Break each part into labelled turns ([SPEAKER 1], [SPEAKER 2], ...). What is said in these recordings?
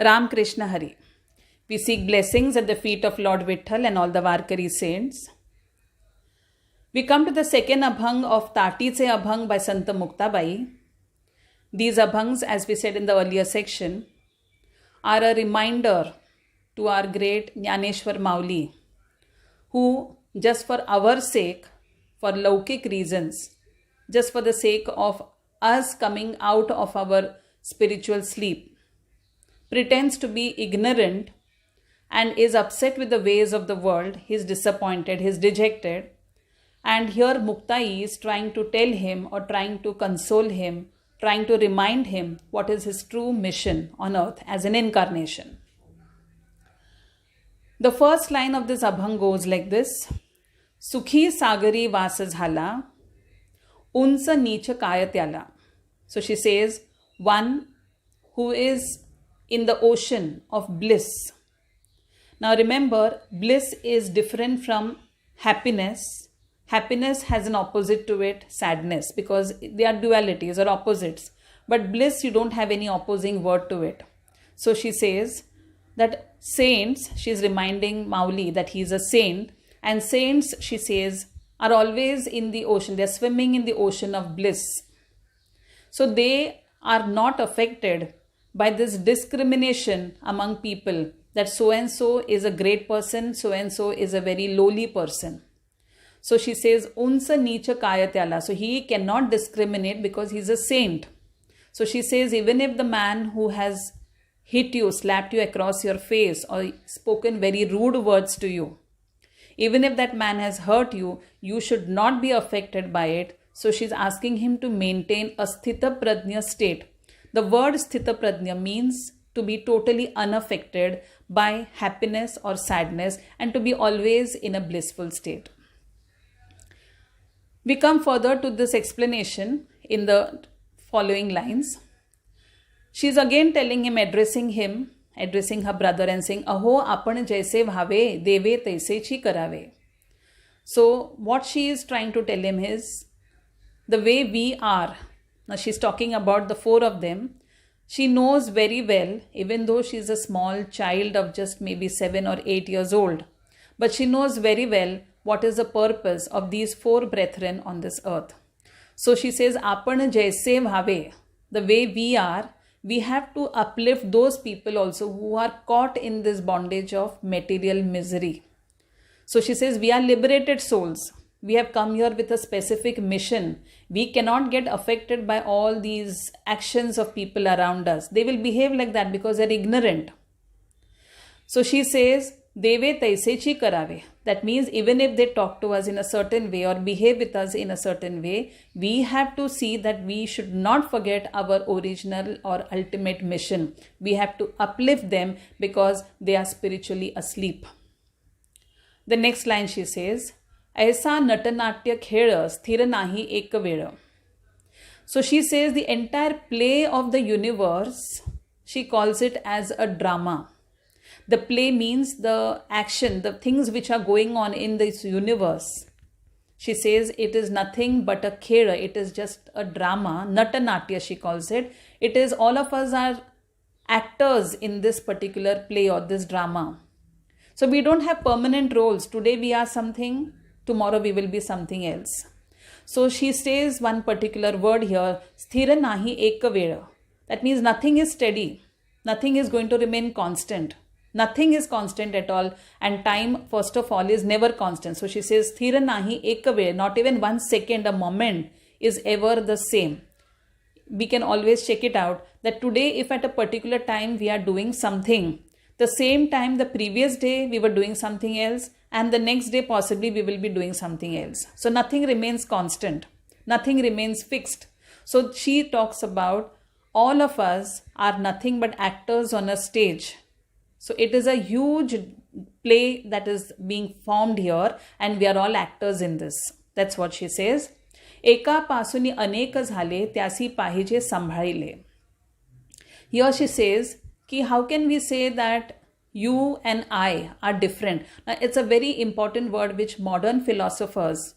[SPEAKER 1] Ram Krishna Hari. We seek blessings at the feet of Lord Vitthal and all the Varkari saints. We come to the second Abhang of Tatiche Abhang by Sant Muktabai. These Abhangs, as we said in the earlier section, are a reminder to our great Jnaneshwar Mauli, who just for our sake, for Laukik reasons, just for the sake of us coming out of our spiritual sleep, pretends to be ignorant and is upset with the ways of the world. He is disappointed, he is dejected. And here Muktai is trying to tell him or trying to console him, trying to remind him what is his true mission on earth as an incarnation. The first line of this Abhang goes like this: Sukhi sagari vasa jhala, unsa nicha kaya tyala. So she says, one who is in the ocean of bliss. Now remember, bliss is different from happiness. Happiness has an opposite to it, sadness, because they are dualities or opposites. But bliss, you don't have any opposing word to it. So she says that saints, she's reminding Mauli that he's a saint, and saints, she says, are always in the ocean. They're swimming in the ocean of bliss. So they are not affected by this discrimination among people that so-and-so is a great person, so-and-so is a very lowly person. So she says, unsa nicha kaya tyala. So he cannot discriminate because he's a saint. So she says, even if the man who has hit you, slapped you across your face, or spoken very rude words to you, even if that man has hurt you, you should not be affected by it. So she's asking him to maintain a sthita prajna state. The word sthita prajna means to be totally unaffected by happiness or sadness and to be always in a blissful state. We come further to this explanation in the following lines. She is again telling him, addressing her brother and saying, Aho apan jaise bhave, deve taise chi karave. So what she is trying to tell him is, the way we are, now she's talking about the four of them, she knows very well, even though she's a small child of just maybe 7 or 8 years old, but she knows very well what is the purpose of these four brethren on this earth. So she says, Apan jaise bhave, the way we are, we have to uplift those people also who are caught in this bondage of material misery. So she says, we are liberated souls. We have come here with a specific mission. We cannot get affected by all these actions of people around us. They will behave like that because they're ignorant. So she says, Deve taise chi karave. That means even if they talk to us in a certain way or behave with us in a certain way, we have to see that we should not forget our original or ultimate mission. We have to uplift them because they are spiritually asleep. The next line she says, Aisa natanatya khela sthira nahi ek veda. So she says the entire play of the universe, she calls it as a drama. The play means the action, the things which are going on in this universe. She says it is nothing but a khela, it is just a drama, natanatya she calls it. It is all of us are actors in this particular play or this drama. So we don't have permanent roles. Today we are something, tomorrow we will be something else. So she says one particular word here, sthira nahi eka veda. That means nothing is steady. Nothing is going to remain constant. Nothing is constant at all, and time, first of all, is never constant. So she says, Sthira nahi eka veda, not even 1 second, a moment is ever the same. We can always check it out that today, if at a particular time we are doing something, the same time the previous day we were doing something else, and the next day possibly we will be doing something else. So nothing remains constant. Nothing remains fixed. So she talks about all of us are nothing but actors on a stage. So it is a huge play that is being formed here, and we are all actors in this. That's what she says. Eka pasuni anek zhale tyasi pahije sambhalile. Here she says, ki how can we say that you and I are different? Now it's a very important word which modern philosophers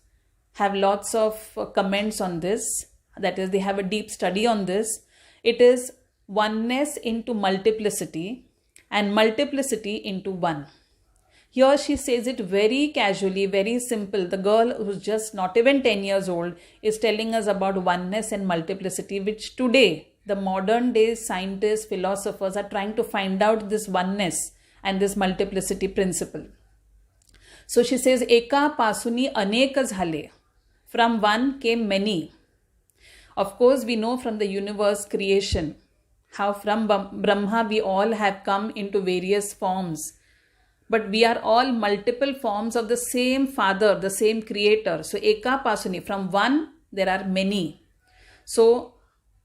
[SPEAKER 1] have lots of comments on this. That is, they have a deep study on this. It is oneness into multiplicity. and multiplicity into one. Here she says it very casually, very simple. The girl who's just not even 10 years old is telling us about oneness and multiplicity, which today the modern day scientists, philosophers are trying to find out this oneness and this multiplicity principle. So she says, Eka pasuni anek zhale. From one came many. Of course, we know from the universe creation how from Brahma we all have come into various forms. But we are all multiple forms of the same Father, the same Creator. So, Eka Pasuni, from one there are many. So,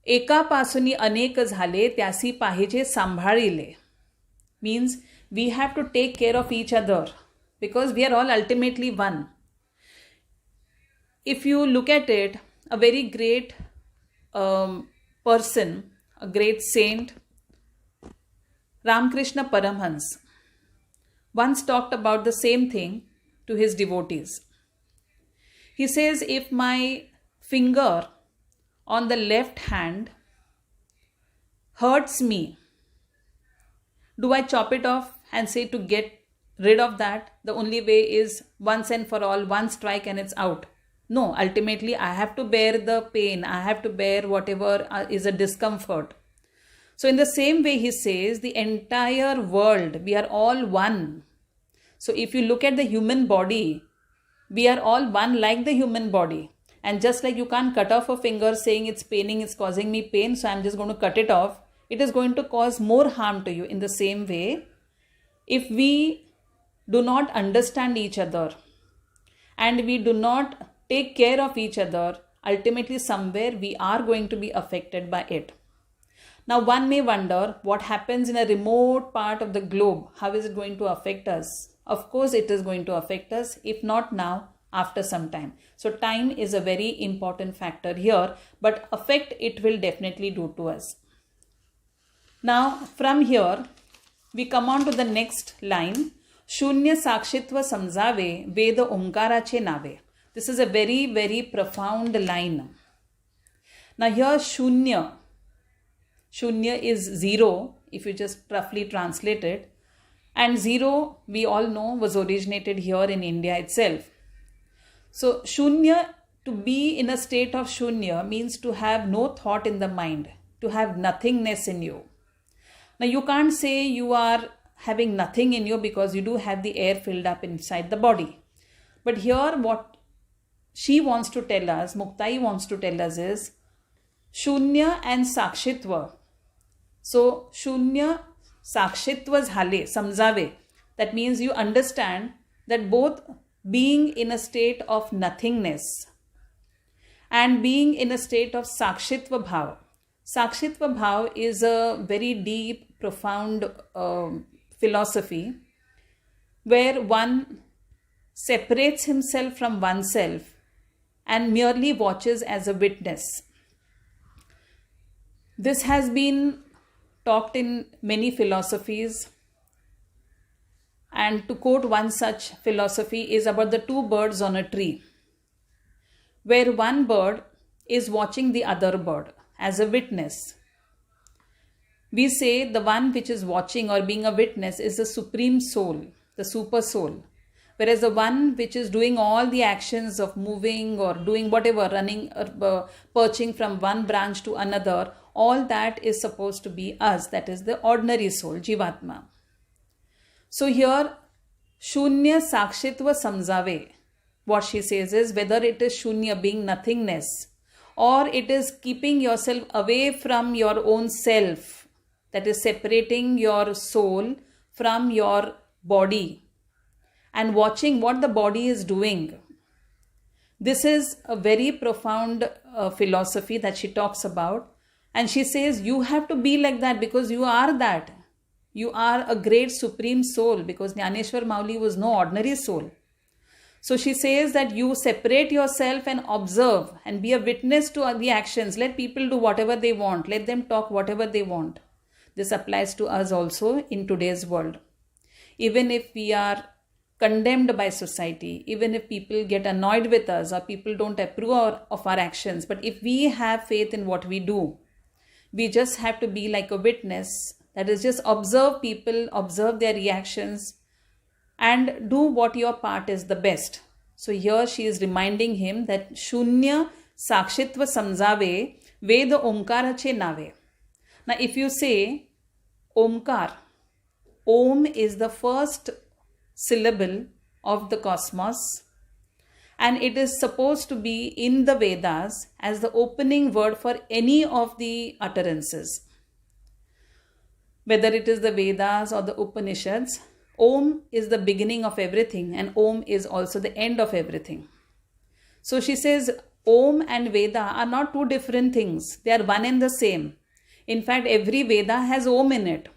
[SPEAKER 1] Eka Pasuni anek zhale, त्यासी पाहिजे सांभाळिले. Means we have to take care of each other because we are all ultimately one. If you look at it, a very great person, a great saint, Ramakrishna Paramhans, once talked about the same thing to his devotees. He says, if my finger on the left hand hurts me, do I chop it off and say to get rid of that? The only way is once and for all, one strike and it's out. No, ultimately I have to bear the pain. I have to bear whatever is a discomfort. So in the same way, he says, the entire world, we are all one. So if you look at the human body, we are all one like the human body. And just like you can't cut off a finger saying it's paining, it's causing me pain, so I'm just going to cut it off. It is going to cause more harm to you. In the same way, if we do not understand each other and we do not take care of each other, ultimately somewhere we are going to be affected by it. Now one may wonder what happens in a remote part of the globe. How is it going to affect us? Of course it is going to affect us, if not now, after some time. So time is a very important factor here, but affect it will definitely do to us. Now from here we come on to the next line. Shunya sakshitva samjave veda omkarache nave. This is a very, very profound line. Now here Shunya is zero, if you just roughly translate it. And zero, we all know, was originated here in India itself. So Shunya, to be in a state of Shunya, means to have no thought in the mind, to have nothingness in you. Now you can't say you are having nothing in you because you do have the air filled up inside the body. But here what she wants to tell us, Muktai wants to tell us is Shunya and Sakshitva. So Shunya Sakshitva zhale, samjave. That means you understand that both being in a state of nothingness and being in a state of Sakshitva bhav. Sakshitva bhav is a very deep, profound philosophy where one separates himself from oneself and merely watches as a witness. This has been talked in many philosophies, and to quote one such philosophy is about the two birds on a tree, where one bird is watching the other bird as a witness. We say the one which is watching or being a witness is the supreme soul, the super soul, whereas the one which is doing all the actions of moving or doing whatever, running or perching from one branch to another, all that is supposed to be us, that is the ordinary soul, Jivatma. So here, Shunya Sakshitva Samjave, what she says is whether it is Shunya being nothingness or it is keeping yourself away from your own self, that is separating your soul from your body and watching what the body is doing. This is a very profound philosophy that she talks about. And she says you have to be like that because you are that. You are a great supreme soul, because Jnaneshwar Mauli was no ordinary soul. So she says that you separate yourself and observe and be a witness to the actions. Let people do whatever they want. Let them talk whatever they want. This applies to us also in today's world. Even if we are condemned by society, even if people get annoyed with us or people don't approve of our actions, but if we have faith in what we do, we just have to be like a witness That is, just observe people, observe their reactions, and do what your part is the best. So here she is reminding him that Shunya Sakshitva Samjave Ved Omkarache Nave. Now if you say Omkar, Om is the first syllable of the cosmos, and it is supposed to be in the Vedas as the opening word for any of the utterances. Whether it is the Vedas or the Upanishads, Om is the beginning of everything, and Om is also the end of everything. So she says Om and Veda are not two different things. They are one and the same. In fact, every Veda has Om in it.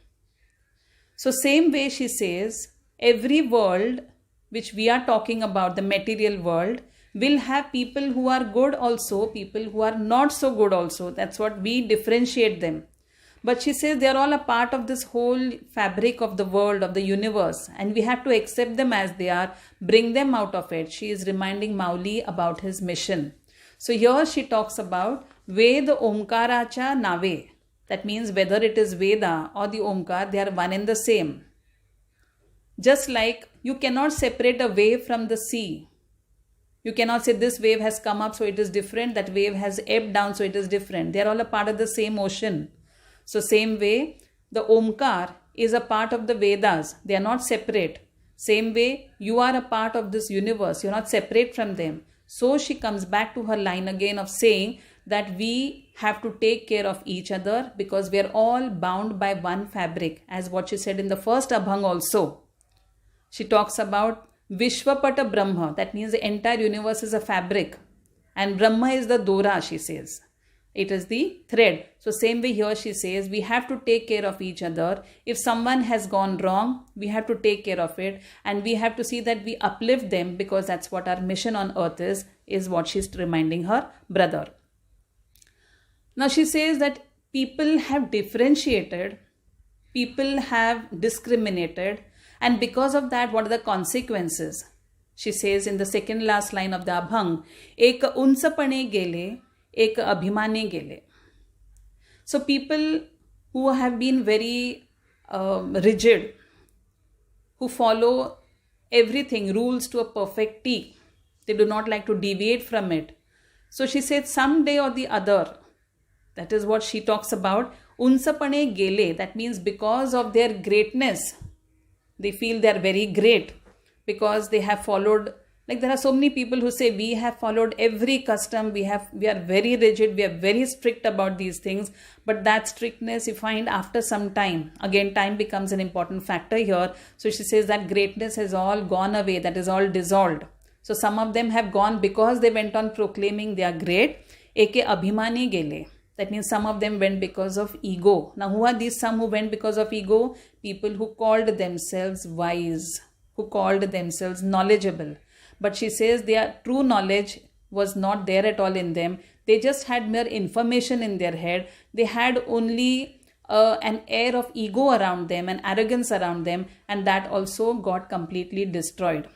[SPEAKER 1] So same way she says, every world which we are talking about, the material world, will have people who are good also, people who are not so good also. That's what we differentiate them. But she says they are all a part of this whole fabric of the world, of the universe, and we have to accept them as they are, bring them out of it. She is reminding Mauli about his mission. So here she talks about Ved Omkaracha Nave. That means whether it is Veda or the Omkar, they are one and the same. Just like you cannot separate a wave from the sea. You cannot say this wave has come up so it is different, that wave has ebbed down so it is different. They are all a part of the same ocean. So same way, the Omkar is a part of the Vedas. They are not separate. Same way, you are a part of this universe. You are not separate from them. So she comes back to her line again of saying that we have to take care of each other because we are all bound by one fabric, as what she said in the first Abhang also. She talks about Vishwapata Brahma. That means the entire universe is a fabric. And Brahma is the Dora, she says. It is the thread. So same way here she says we have to take care of each other. If someone has gone wrong, we have to take care of it. And we have to see that we uplift them because that's what our mission on earth is what she's reminding her brother. Now she says that people have differentiated, people have discriminated, and because of that, what are the consequences? She says in the second last line of the Abhang, Ek unsapane gele, ek abhimane gele. So people who have been very rigid, who follow everything, rules to a perfect T, they do not like to deviate from it. So she said someday or the other, that is what she talks about, unsapane gele, that means because of their greatness, they feel they are very great because they have followed. Like there are so many people who say we have followed every custom, we are very rigid, we are very strict about these things. But that strictness you find after some time, again time becomes an important factor here. So she says that greatness has all gone away, that is all dissolved. So some of them have gone because they went on proclaiming they are great. Eke abhimani gele. That means some of them went because of ego. Now who are these some who went because of ego? People who called themselves wise, who called themselves knowledgeable. But she says their true knowledge was not there at all in them. They just had mere information in their head. They had only an air of ego around them and arrogance around them, and that also got completely destroyed.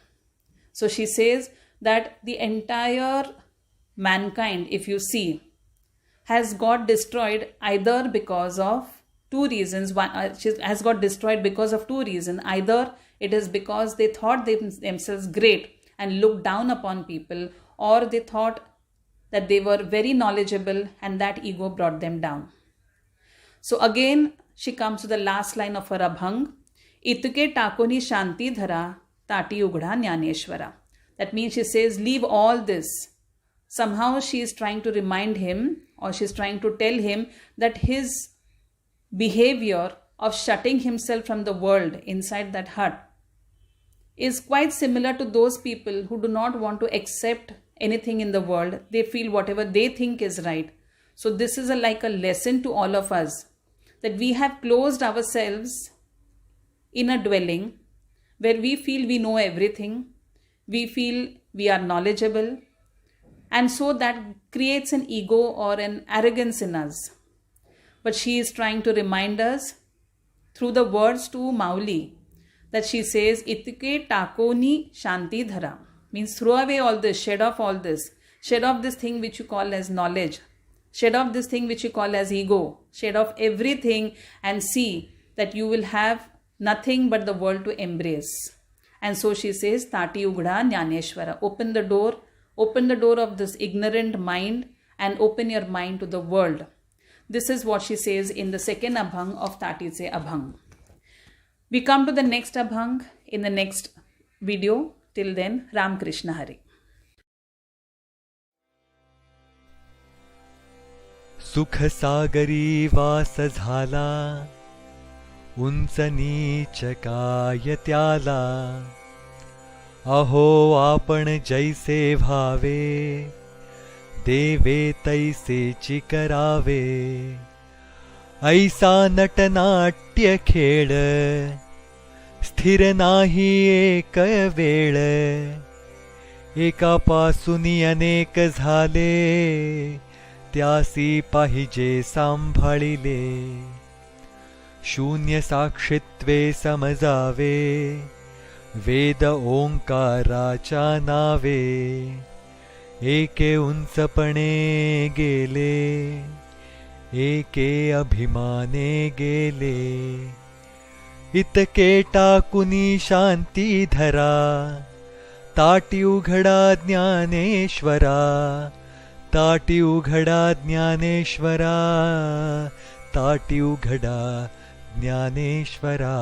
[SPEAKER 1] So she says that the entire mankind, if you see, has got destroyed either because of two reasons. One, has got destroyed because of two reasons. Either it is because they thought themselves great and looked down upon people, or they thought that they were very knowledgeable and that ego brought them down. So again, she comes to the last line of her Abhang, Ituke takoni shanti dhara, tati ugda jnaneshwara. That means she says, leave all this. Somehow she is trying to remind him, or she is trying to tell him that his behavior of shutting himself from the world inside that hut is quite similar to those people who do not want to accept anything in the world. They feel whatever they think is right. So this is like a lesson to all of us, that we have closed ourselves in a dwelling where we feel we know everything, we feel we are knowledgeable, and so that creates an ego or an arrogance in us. But she is trying to remind us through the words to Mauli, that she says, Itike takoni shanti dhara. Means throw away all this, shed off all this. Shed off this thing which you call as knowledge. Shed off this thing which you call as ego. Shed off everything and see that you will have nothing but the world to embrace. And so she says, Tati Ugda Jnaneshwara. Open the door of this ignorant mind and open your mind to the world. This is what she says in the second Abhang of Tatiche Abhang. We come to the next Abhang in the next video. Till then, Ram Krishna Hari.
[SPEAKER 2] सुख सागरी वास झाला, उंच नीच काय त्याला. अहो आपण जैसे भावे, देवे तैसेची करावे. ऐसा नटनाट्य खेळ, स्थिर नाही एक वेळ. एकापासूनी अनेक झाले, त्यासी पाहिजे सांभाळिले. शून्य साक्षित्वे समजावे, वेद ओंकाराच्या नावे. एके उंचपणे गेले, एके अभिमाने गेले. इतके टाकुनी शांती धरा, ताटी उघडा ज्ञानेश्वरा. ताटी उघडा ज्ञानेश्वरा, ताटी उघडा ज्ञानेश्वरा.